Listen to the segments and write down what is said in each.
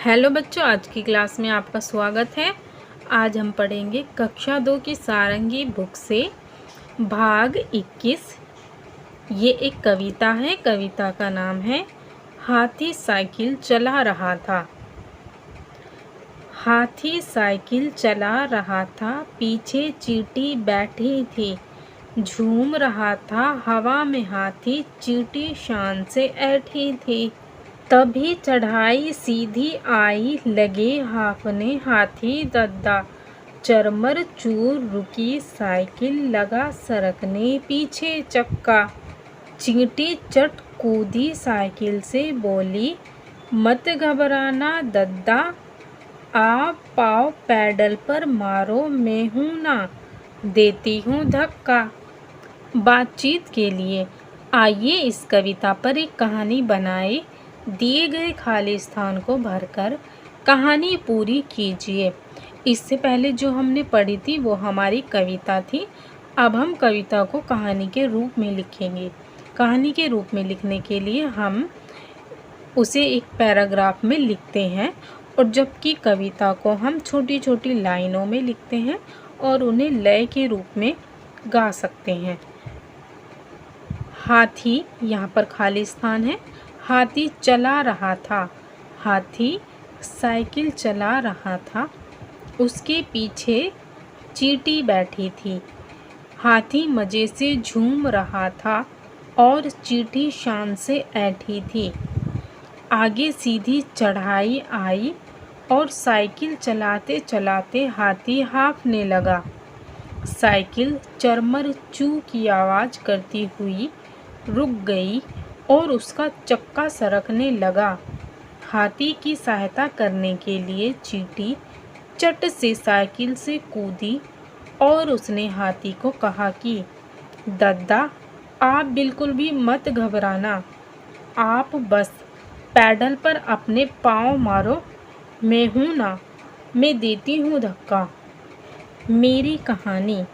Hello बच्चों, आज की क्लास में आपका स्वागत है। आज हम पढ़ेंगे कक्षा 2 की सारंगी बुक से भाग 21। ये एक कविता है। कविता का नाम है हाथी साइकिल चला रहा था। हाथी साइकिल चला रहा था, पीछे चींटी बैठी थी। झूम रहा था हवा में हाथी, चींटी शान से ऐठी थी। तभी चढ़ाई सीधी आई, लगे हाँफने हाथी दद्दा। चरमर चूर रुकी साइकिल, लगा सरकने पीछे चक्का। चींटी चट कूदी साइकिल से, बोली मत घबराना दद्दा। आप पाँव पैडल पर मारो, मैं हूँ ना, देती हूँ धक्का। बातचीत के लिए आइए इस कविता पर एक कहानी बनाए। दिए गए खाली स्थान को भरकर कहानी पूरी कीजिए। इससे पहले जो हमने पढ़ी थी वो हमारी कविता थी। अब हम कविता को कहानी के रूप में लिखेंगे। कहानी के रूप में लिखने के लिए हम उसे एक पैराग्राफ में लिखते हैं, और जबकि कविता को हम छोटी छोटी लाइनों में लिखते हैं और उन्हें लय के रूप में गा सकते हैं। हाथी, यहाँ पर खाली स्थान है। हाथी चला रहा था। हाथी साइकिल चला रहा था, उसके पीछे चींटी बैठी थी। हाथी मज़े से झूम रहा था और चींटी शान से ऐठी थी। आगे सीधी चढ़ाई आई और साइकिल चलाते चलाते हाथी हाँफने लगा। साइकिल चरमर चू की आवाज़ करती हुई रुक गई और उसका चक्का सरकने लगा। हाथी की सहायता करने के लिए चींटी चट से साइकिल से कूदी और उसने हाथी को कहा कि दद्दा, आप बिल्कुल भी मत घबराना, आप बस पैडल पर अपने पाँव मारो, मैं हूँ ना, मैं देती हूँ धक्का। मेरी कहानी।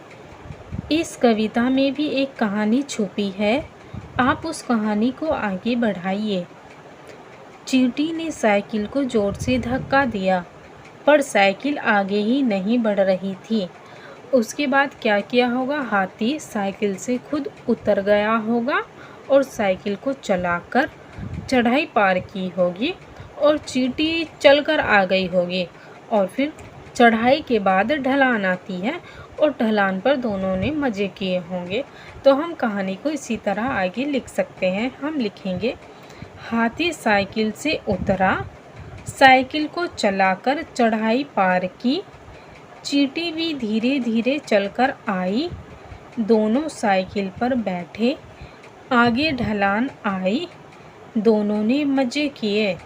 इस कविता में भी एक कहानी छुपी है, आप उस कहानी को आगे बढ़ाइए। चींटी ने साइकिल को जोर से धक्का दिया, पर साइकिल आगे ही नहीं बढ़ रही थी। उसके बाद क्या किया होगा? हाथी साइकिल से खुद उतर गया होगा और साइकिल को चलाकर चढ़ाई पार की होगी और चींटी चलकर आ गई होगी। और फिर चढ़ाई के बाद ढलान आती है और ढलान पर दोनों ने मज़े किए होंगे। तो हम कहानी को इसी तरह आगे लिख सकते हैं। हम लिखेंगे हाथी साइकिल से उतरा, साइकिल को चलाकर चढ़ाई पार की, चींटी भी धीरे धीरे चलकर आई, दोनों साइकिल पर बैठे, आगे ढलान आई, दोनों ने मज़े किए।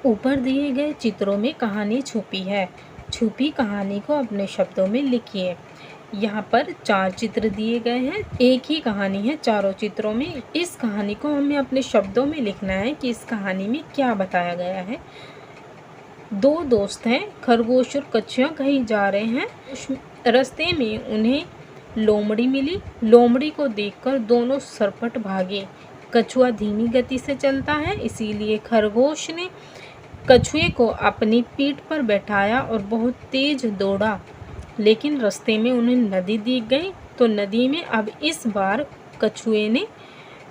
ऊपर दिए गए चित्रों में कहानी छुपी है। छुपी कहानी को अपने शब्दों में लिखिए। यहाँ पर 4 चित्र दिए गए हैं। एक ही कहानी है चारों चित्रों में। इस कहानी को हमें अपने शब्दों में लिखना है कि इस कहानी में क्या बताया गया है। 2 दोस्त हैं, खरगोश और कछुआ कहीं जा रहे हैं। रास्ते में उन्हें लोमड़ी मिली। लोमड़ी को देखकर दोनों सरपट भागे। कछुआ धीमी गति से चलता है, इसीलिए खरगोश ने कछुए को अपनी पीठ पर बैठाया और बहुत तेज दौड़ा। लेकिन रास्ते में उन्हें नदी दिख गई, तो नदी में अब इस बार कछुए ने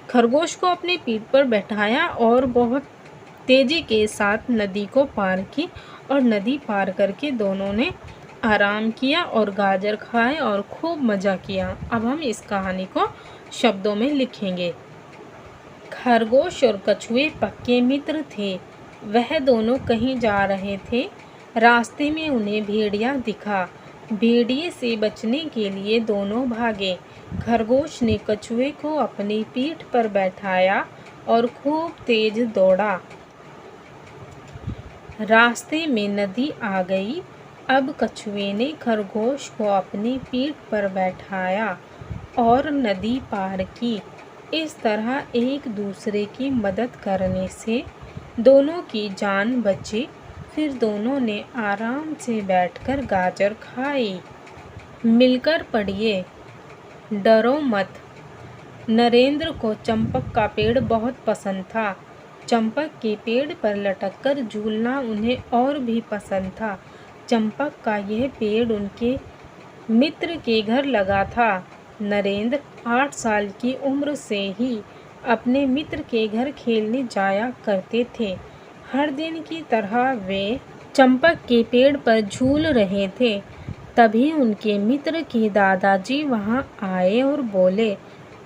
खरगोश को अपनी पीठ पर बैठाया और बहुत तेजी के साथ नदी को पार की। और नदी पार करके दोनों ने आराम किया और गाजर खाए और खूब मज़ा किया। अब हम इस कहानी को शब्दों में लिखेंगे। खरगोश और कछुए पक्के मित्र थे। वह दोनों कहीं जा रहे थे। रास्ते में उन्हें भेड़िया दिखा। भेड़िए से बचने के लिए दोनों भागे। खरगोश ने कछुए को अपनी पीठ पर बैठाया और खूब तेज दौड़ा। रास्ते में नदी आ गई। अब कछुए ने खरगोश को अपनी पीठ पर बैठाया और नदी पार की। इस तरह एक दूसरे की मदद करने से दोनों की जान बची। फिर दोनों ने आराम से बैठकर गाजर खाई। मिलकर पढ़िए। डरो मत। नरेंद्र को चंपक का पेड़ बहुत पसंद था। चंपक के पेड़ पर लटककर झूलना उन्हें और भी पसंद था। चंपक का यह पेड़ उनके मित्र के घर लगा था। नरेंद्र 8 साल की उम्र से ही अपने मित्र के घर खेलने जाया करते थे। हर दिन की तरह वे चंपक के पेड़ पर झूल रहे थे। तभी उनके मित्र के दादाजी वहां आए और बोले,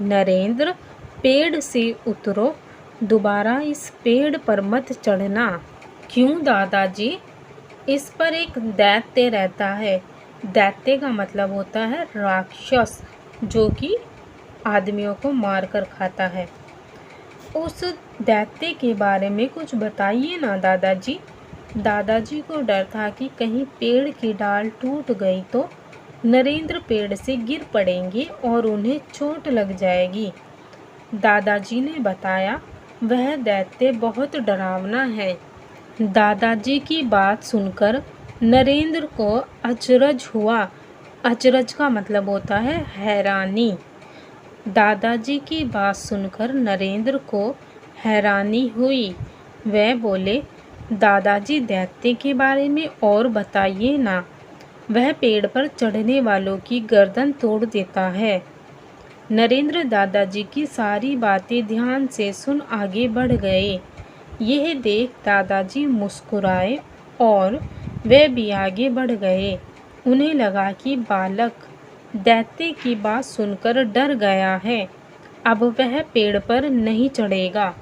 नरेंद्र, पेड़ से उतरो, दोबारा इस पेड़ पर मत चढ़ना। क्यों दादाजी? इस पर एक दैत्य रहता है। दैत्य का मतलब होता है राक्षस, जो कि आदमियों को मारकर खाता है। उस दैत्य के बारे में कुछ बताइए ना दादाजी। दादाजी को डर था कि कहीं पेड़ की डाल टूट गई तो नरेंद्र पेड़ से गिर पड़ेंगे और उन्हें चोट लग जाएगी। दादाजी ने बताया, वह दैत्य बहुत डरावना है। दादाजी की बात सुनकर नरेंद्र को अचरज हुआ। अचरज का मतलब होता है हैरानी। दादाजी की बात सुनकर नरेंद्र को हैरानी हुई। वह बोले, दादाजी, दैत्य के बारे में और बताइए ना। वह पेड़ पर चढ़ने वालों की गर्दन तोड़ देता है। नरेंद्र दादाजी की सारी बातें ध्यान से सुन आगे बढ़ गए। यह देख दादाजी मुस्कुराए और वे भी आगे बढ़ गए। उन्हें लगा कि बालक दैत्य की बात सुनकर डर गया है, अब वह पेड़ पर नहीं चढ़ेगा।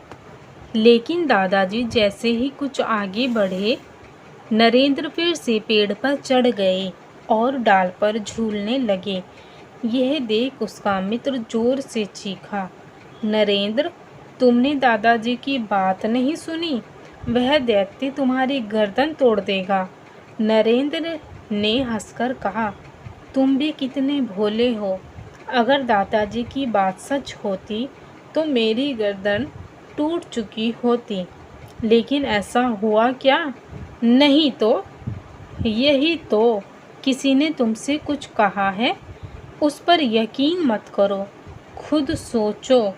लेकिन दादाजी जैसे ही कुछ आगे बढ़े, नरेंद्र फिर से पेड़ पर चढ़ गए और डाल पर झूलने लगे। यह देख उसका मित्र जोर से चीखा, नरेंद्र, तुमने दादाजी की बात नहीं सुनी? वह दैत्य तुम्हारी गर्दन तोड़ देगा। नरेंद्र ने हंसकर कहा, तुम भी कितने भोले हो। अगर दादाजी की बात सच होती तो मेरी गर्दन टूट चुकी होती, लेकिन ऐसा हुआ क्या? नहीं तो। यही तो, किसी ने तुमसे कुछ कहा है, उस पर यकीन मत करो, खुद सोचो,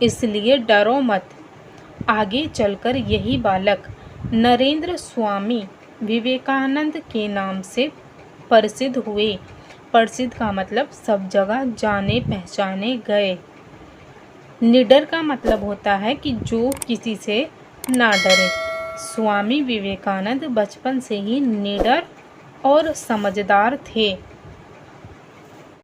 इसलिए डरो मत। आगे चलकर यही बालक नरेंद्र स्वामी विवेकानंद के नाम से प्रसिद्ध हुए। प्रसिद्ध का मतलब सब जगह जाने पहचाने गए। निडर का मतलब होता है कि जो किसी से ना डरे। स्वामी विवेकानंद बचपन से ही निडर और समझदार थे।